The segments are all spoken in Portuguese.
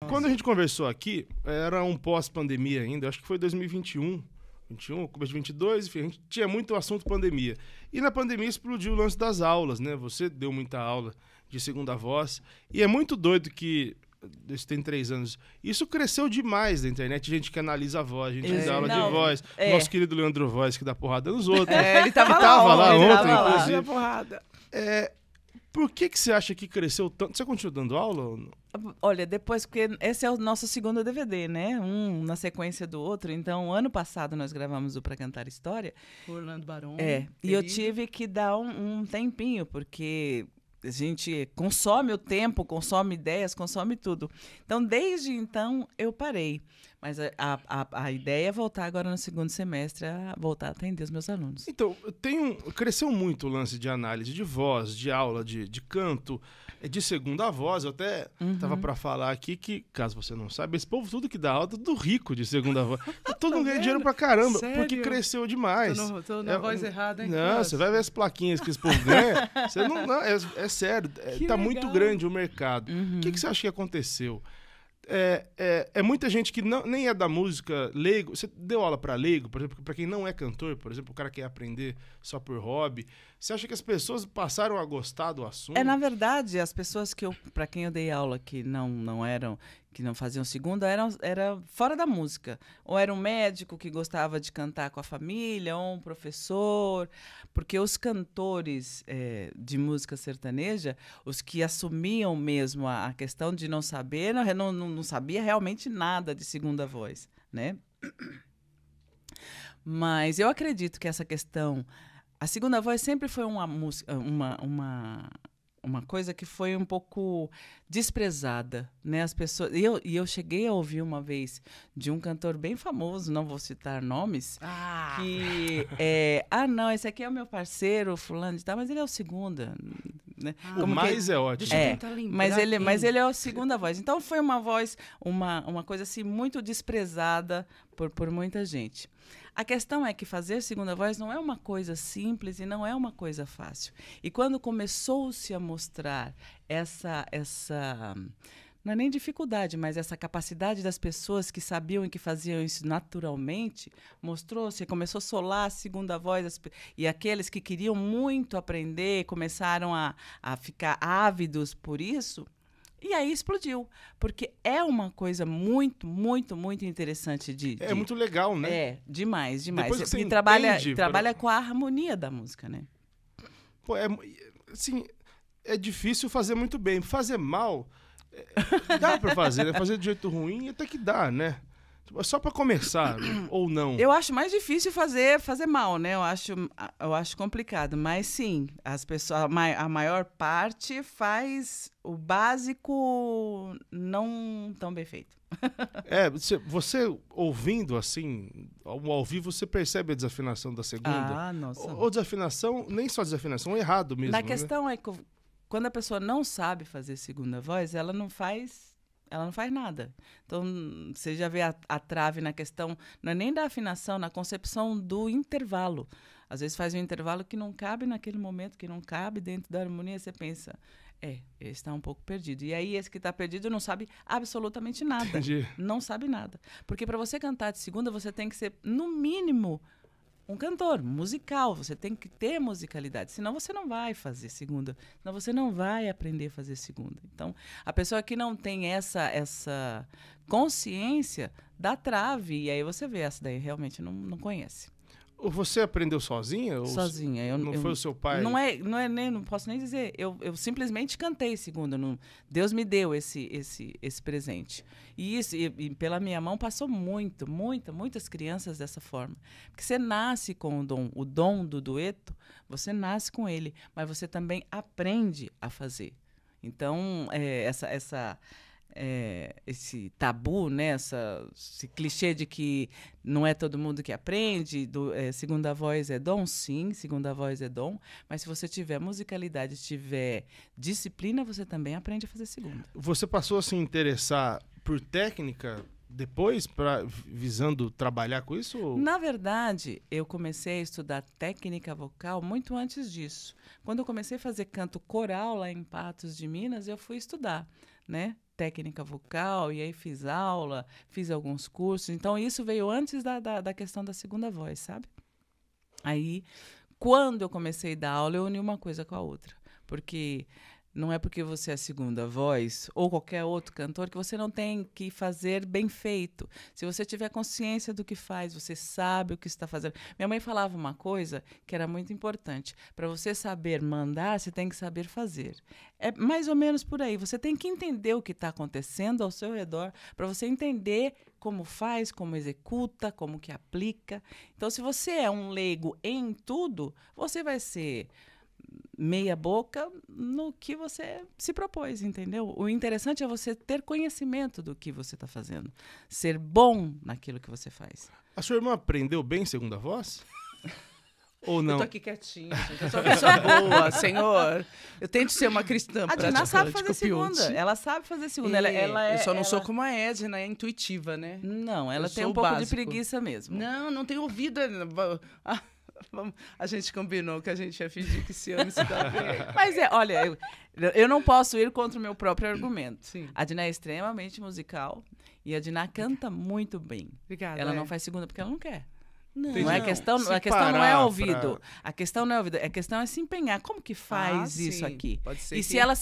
Quando a gente conversou aqui, era um pós-pandemia ainda, acho que foi 2021, começo de 22, enfim, a gente tinha muito assunto pandemia. E na pandemia explodiu o lance das aulas, né? Você deu muita aula de segunda voz. E é muito doido que, isso tem 3 anos, isso cresceu demais na internet, gente que analisa a voz, gente que dá aula de voz. Nosso querido Leandro Voz, que dá porrada nos outros. Ele tava lá ontem, inclusive. Porrada. Por que você acha que cresceu tanto? Você continua dando aula? Olha, depois, porque esse é o nosso segundo DVD, né? Um na sequência do outro. Então, ano passado nós gravamos o Pra Cantar História. Orlando Barão. E eu tive que dar um tempinho, porque a gente consome o tempo, consome ideias, consome tudo. Então, desde então, eu parei. Mas a ideia é voltar agora no segundo semestre, a voltar a atender os meus alunos. Então, cresceu muito o lance de análise de voz, de aula, de canto, de segunda voz. Eu até estava para falar aqui que, caso você não saiba, esse povo tudo que dá aula é tudo rico de segunda voz. Todo mundo ganha dinheiro pra caramba, porque cresceu demais. Tô na voz errada, hein? Não, você vai ver as plaquinhas que esse povo ganha. Você não, é sério, tá muito grande o mercado. O que você acha que aconteceu? É muita gente que nem é da música, leigo. Você deu aula para leigo, por exemplo, para quem não é cantor, por exemplo, o cara quer aprender só por hobby. Você acha que as pessoas passaram a gostar do assunto? Na verdade, as pessoas para quem eu dei aula que não eram, que não faziam segunda, era fora da música. Ou era um médico que gostava de cantar com a família, ou um professor, porque os cantores de música sertaneja, os que assumiam mesmo a questão de não saber, não sabia realmente nada de segunda voz, né? Mas eu acredito que essa questão... A segunda voz sempre foi uma coisa que foi um pouco desprezada, né? As pessoas... E eu cheguei a ouvir uma vez de um cantor bem famoso, não vou citar nomes, que... não, esse aqui é o meu parceiro, fulano de tal, mas ele é o segunda, né? O mais é ótimo. Mas ele é a segunda voz. Então foi uma voz, uma coisa assim muito desprezada por muita gente. A questão é que fazer segunda voz não é uma coisa simples e não é uma coisa fácil. E quando começou-se a mostrar essa não é nem dificuldade, mas essa capacidade das pessoas que sabiam e que faziam isso naturalmente, mostrou-se, começou a solar a segunda voz, e aqueles que queriam muito aprender começaram a ficar ávidos por isso. E aí explodiu, porque é uma coisa muito, muito, muito interessante É muito legal, né? Demais. E trabalha com a harmonia da música, né? Pô, assim, é difícil fazer muito bem. Fazer mal, dá pra fazer, né? Fazer de jeito ruim até que dá, né? Só para começar, ou não? Eu acho mais difícil fazer mal, né? Eu acho complicado, mas sim, as pessoas, a maior parte faz o básico não tão bem feito. Você ouvindo assim, ao vivo, você percebe a desafinação da segunda? Nossa. Ou desafinação, nem só desafinação, errado mesmo. A questão é que quando a pessoa não sabe fazer segunda voz, ela não faz nada. Então, você já vê a trave na questão, não é nem da afinação, na concepção do intervalo. Às vezes faz um intervalo que não cabe naquele momento, que não cabe dentro da harmonia, você pensa, ele está um pouco perdido. E aí, esse que está perdido não sabe absolutamente nada. Entendi. Não sabe nada. Porque para você cantar de segunda, você tem que ser, no mínimo, um cantor musical, você tem que ter musicalidade, senão você não vai fazer segunda, senão você não vai aprender a fazer segunda. Então, a pessoa que não tem essa consciência dá trave, e aí você vê, essa daí realmente não conhece. Você aprendeu sozinha? Sozinha. Não foi o seu pai? Não posso nem dizer. Eu simplesmente cantei segunda. Deus me deu esse presente. E pela minha mão passou muitas crianças dessa forma. Porque você nasce com o dom do dueto, você nasce com ele, mas você também aprende a fazer. Então, esse tabu, né? Esse clichê de que não é todo mundo que aprende, segunda voz é dom, sim, segunda voz é dom, mas se você tiver musicalidade, tiver disciplina, você também aprende a fazer segunda. Você passou a se interessar por técnica depois, visando trabalhar com isso? Ou? Na verdade, eu comecei a estudar técnica vocal muito antes disso. Quando eu comecei a fazer canto coral lá em Patos de Minas, eu fui estudar, né? técnica vocal, e aí fiz aula, fiz alguns cursos. Então, isso veio antes da questão da segunda voz, sabe? Aí, quando eu comecei a dar aula, eu uni uma coisa com a outra. Porque não é porque você é a segunda voz ou qualquer outro cantor que você não tem que fazer bem feito. Se você tiver consciência do que faz, você sabe o que está fazendo. Minha mãe falava uma coisa que era muito importante. Para você saber mandar, você tem que saber fazer. É mais ou menos por aí. Você tem que entender o que está acontecendo ao seu redor para você entender como faz, como executa, como que aplica. Então, se você é um leigo em tudo, você vai ser meia boca no que você se propôs, entendeu? O interessante é você ter conhecimento do que você está fazendo. Ser bom naquilo que você faz. A sua irmã aprendeu bem segunda voz? Ou não? Eu tô aqui quietinha, gente. Eu sou uma pessoa boa, senhor. Eu tento ser uma cristã. A Diná sabe fazer segunda. Ela sabe fazer segunda. Eu só não sou como a Edna, é intuitiva, né? Não, ela tem um pouco de preguiça mesmo. Não tem ouvido. A gente combinou que a gente ia fingir que se ama e se dá bem. Mas olha, eu não posso ir contra o meu próprio argumento. Sim. A Diná é extremamente musical e a Diná canta muito bem. Obrigada. Ela não faz segunda porque ela não quer. Não, Não é questão, a questão não é ouvido. A questão não é ouvido. A questão é se empenhar. Como que faz isso aqui? Pode ser e se ela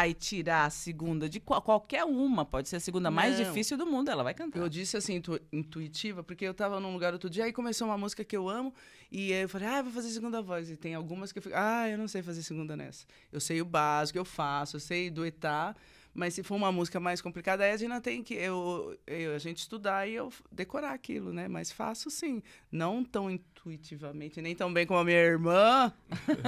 e tirar a segunda de qualquer uma, pode ser a segunda mais difícil do mundo, ela vai cantar. Eu disse assim, intuitiva, porque eu tava num lugar outro dia, aí começou uma música que eu amo, e aí eu falei, vou fazer segunda voz. E tem algumas que eu fico, eu não sei fazer segunda nessa. Eu sei o básico, eu faço, eu sei duetar. Mas se for uma música mais complicada, aí a Edna tem que a gente estudar e eu decorar aquilo, né? Mas faço sim. Não tão intuitivamente, nem tão bem como a minha irmã,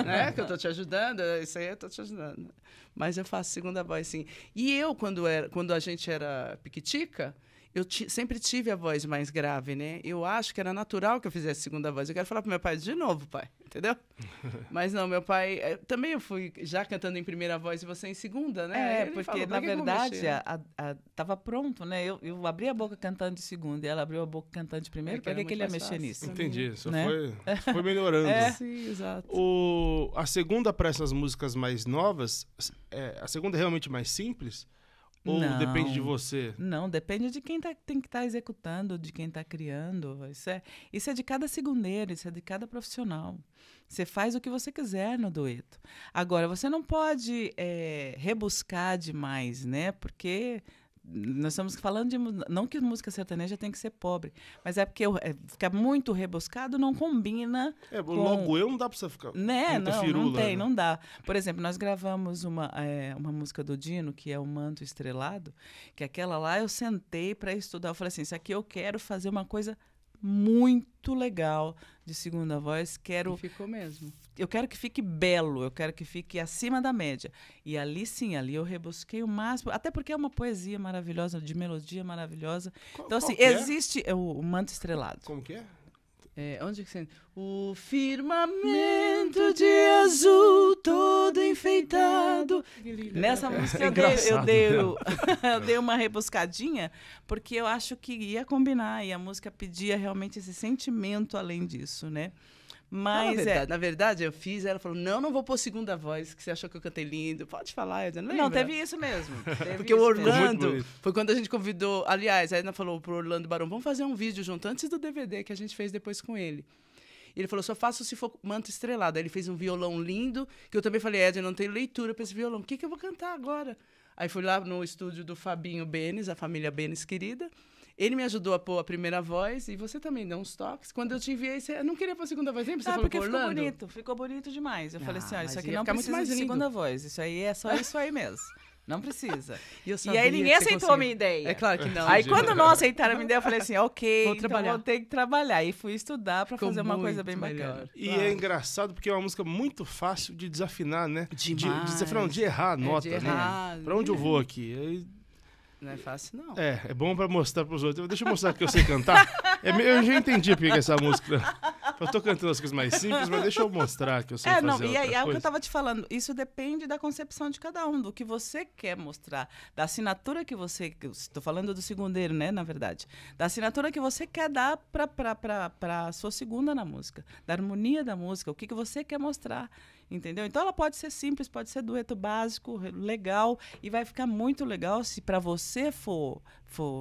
né? Que eu tô te ajudando. Isso aí eu tô te ajudando. Mas eu faço segunda voz, sim. E eu, quando a gente era piquitica, eu sempre tive a voz mais grave, né? Eu acho que era natural que eu fizesse segunda voz. Eu quero falar pro meu pai de novo, pai. Entendeu? Mas não, meu pai... também eu fui já cantando em primeira voz e você em segunda, né? Porque, falou, na verdade, tava pronto, né? Eu abri a boca cantando de segunda e ela abriu a boca cantando de primeira. Por que ele ia mexer nisso? Entendi. Só foi melhorando. Sim, exato. A segunda para essas músicas mais novas, a segunda é realmente mais simples? Ou depende de você? Não, depende de quem tem que estar executando, de quem está criando. Isso é de cada segundeiro, isso é de cada profissional. Você faz o que você quiser no dueto. Agora, você não pode rebuscar demais, né? Porque nós estamos falando de... Não que música sertaneja tem que ser pobre, mas é porque ficar muito rebuscado não combina logo não dá pra você ficar muita firula, não dá. Por exemplo, nós gravamos uma música do Dino, que é o Manto Estrelado, que aquela lá eu sentei para estudar. Eu falei assim, isso aqui eu quero fazer uma coisa muito legal de segunda voz. E ficou mesmo. Eu quero que fique belo, eu quero que fique acima da média. E ali sim, eu rebusquei o máximo, até porque é uma poesia maravilhosa, de melodia maravilhosa. Então, assim, existe o Manto Estrelado. Como que é? Onde que você... O firmamento de azul todo enfeitado. Nessa música eu dei uma rebuscadinha, porque eu acho que ia combinar, e a música pedia realmente esse sentimento além disso, né? Mas na verdade, eu fiz, ela falou, não vou pôr segunda voz, que você achou que eu cantei lindo. Pode falar, Edna, lembra? Não, teve isso mesmo. Porque o Orlando, foi quando a gente convidou, aliás, a Edna falou pro Orlando Barão, vamos fazer um vídeo junto, antes do DVD que a gente fez depois com ele. Ele falou, só faço se for Manto Estrelado. Aí ele fez um violão lindo, que eu também falei, Edna, não tem leitura para esse violão, o que eu vou cantar agora? Aí fui lá no estúdio do Fabinho Benes, a família Benes querida. Ele me ajudou a pôr a primeira voz e você também deu uns toques. Quando eu te enviei, você não queria pôr a segunda voz, lembra? Você falou porque Orlando? ficou bonito demais. Eu falei assim, olha, isso aqui não precisa de segunda voz. Isso aí é só isso aí mesmo. Não precisa. E aí ninguém aceitou a minha ideia. É claro que não. Aí quando não aceitaram a minha ideia, eu falei assim, ok, vou ter que trabalhar. E fui estudar para fazer uma coisa bem bacana. E é engraçado porque é uma música muito fácil de desafinar, né? De errar a nota, né? Pra onde eu vou aqui? Aí... Não é fácil, não. É bom pra mostrar pros outros. Deixa eu mostrar que eu sei cantar. Eu já entendi porque essa música... Eu tô cantando as coisas mais simples, mas deixa eu mostrar que eu sei fazer não, outra e aí é o que eu coisa. estava te falando. Isso depende da concepção de cada um, do que você quer mostrar, da assinatura que você... Estou falando do segundeiro, né, na verdade. Da assinatura que você quer dar para a sua segunda na música, da harmonia da música, o que você quer mostrar, entendeu? Então ela pode ser simples, pode ser dueto básico, legal, e vai ficar muito legal se para você for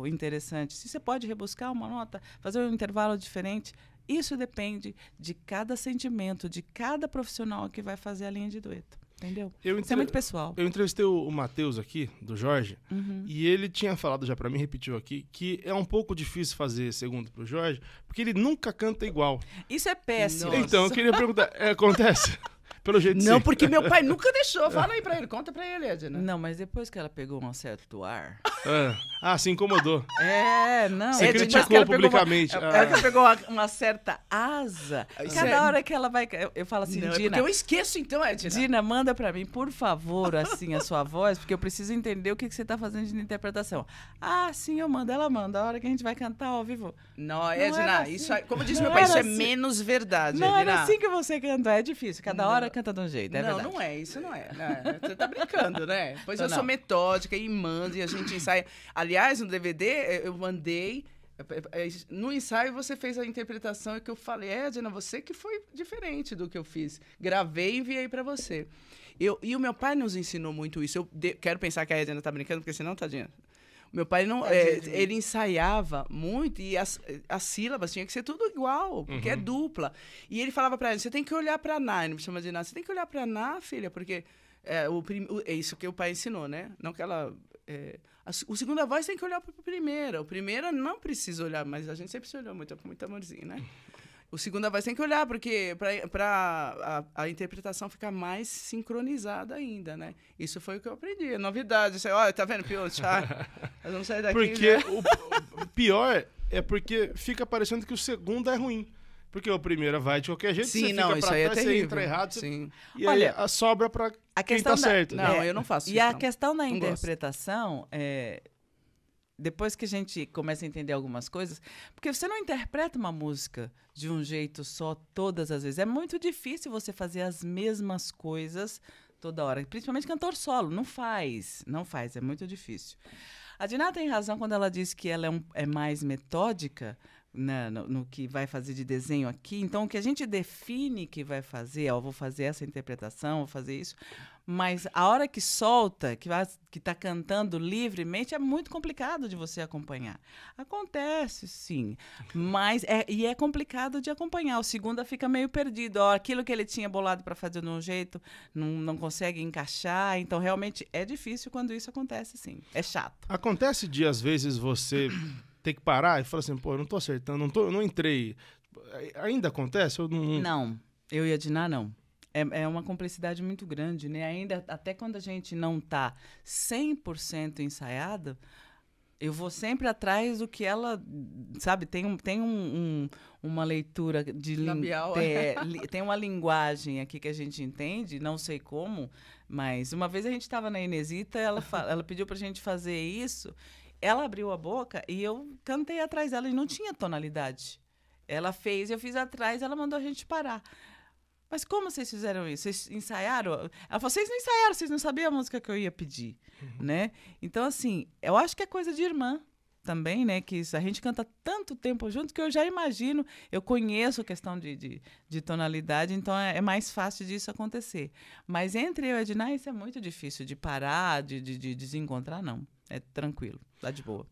interessante. Se você pode rebuscar uma nota, fazer um intervalo diferente, isso depende de cada sentimento, de cada profissional que vai fazer a linha de dueto. Entendeu? Isso é muito pessoal. Eu entrevistei o Matheus aqui, do Jorge, e ele tinha falado já pra mim, repetiu aqui, que é um pouco difícil fazer segundo pro Jorge, porque ele nunca canta igual. Isso é péssimo. Nossa. Então, eu queria perguntar, acontece? Pelo jeito Não, sim. porque meu pai nunca deixou. Fala aí pra ele, conta pra ele, Edna. Não, mas depois que ela pegou um certo ar... Se incomodou. Não. Você Edna, criticou que ela pegou publicamente. Ela que pegou uma certa asa. Cada hora que ela vai... Eu falo assim, Não, Dina... porque eu esqueço então, Edna. Dina, manda pra mim, por favor, assim, a sua voz, porque eu preciso entender o que você tá fazendo de interpretação. Sim, eu mando. Ela manda. A hora que a gente vai cantar ao vivo. Não, Edna, assim. isso, como disse Não meu pai, isso é era assim. menos verdade, Não Edna. era assim que você canta. É difícil. Cada hora canta de um jeito, é verdade. Não é, isso não é. Né? Você tá brincando, né? Pois eu Não. sou metódica e mando e a gente ensaia. Aliás, no DVD, eu mandei... No ensaio, você fez a interpretação que eu falei, Edna, você que foi diferente do que eu fiz. Gravei e enviei pra você. E o meu pai nos ensinou muito isso. Eu quero pensar que a Edna tá brincando, porque senão, tadinha... Meu pai não, ele ensaiava muito e as sílabas tinha que ser tudo igual, porque é dupla. E ele falava pra ela, você tem que olhar pra Ná, ele me chama de Ná, você tem que olhar pra Ná, filha, porque é isso que o pai ensinou, né? Não que ela... o segunda voz tem que olhar para a primeira. O primeiro não precisa olhar, mas a gente sempre se olhou muito, com muito amorzinho, né? O segunda voz tem que olhar, porque para a interpretação ficar mais sincronizada ainda, né? Isso foi o que eu aprendi, é novidade. Você, olha, tá vendo, Pio? Nós vamos sair daqui. Porque né? o pior é porque fica parecendo que o segundo é ruim. Porque o primeiro vai de qualquer jeito, Sim, você não, fica isso pra aí é trás, você terrível. entra errado, Sim. e Olha, aí sobra pra a quem questão tá certo. Não, né? eu não faço E isso, a não. questão da Não gosto. interpretação, depois que a gente começa a entender algumas coisas, porque você não interpreta uma música de um jeito só todas as vezes. É muito difícil você fazer as mesmas coisas toda hora, principalmente cantor solo. Não faz, é muito difícil. A Diná tem razão quando ela diz que ela é mais metódica, né, no que vai fazer de desenho aqui. Então, o que a gente define que vai fazer, vou fazer essa interpretação, vou fazer isso, mas a hora que solta, que está cantando livremente, é muito complicado de você acompanhar. Acontece, sim, mas é complicado de acompanhar. O segunda fica meio perdido. Aquilo que ele tinha bolado para fazer de um jeito, não consegue encaixar. Então, realmente, é difícil quando isso acontece, sim. É chato. Acontece de, às vezes, você ter que parar e falar assim, pô, eu não tô acertando, eu não entrei. Ainda acontece? Não, eu e a Diná, não. É uma complexidade muito grande, né? Ainda, até quando a gente não está 100% ensaiada, eu vou sempre atrás do que ela, sabe, tem uma leitura de labial. Tem uma linguagem aqui que a gente entende, não sei como, mas uma vez a gente estava na Inesita, ela pediu pra gente fazer isso, ela abriu a boca e eu cantei atrás dela e não tinha tonalidade. Ela fez, eu fiz atrás, ela mandou a gente parar. Mas como vocês fizeram isso? Vocês ensaiaram? Ela falou, vocês não ensaiaram, vocês não sabiam a música que eu ia pedir, né? Então, assim, eu acho que é coisa de irmã também, né? Que a gente canta tanto tempo junto que eu já imagino, eu conheço a questão de tonalidade, então é mais fácil disso acontecer. Mas entre eu e a Diná, isso é muito difícil de parar, de desencontrar, não. É tranquilo, tá de boa.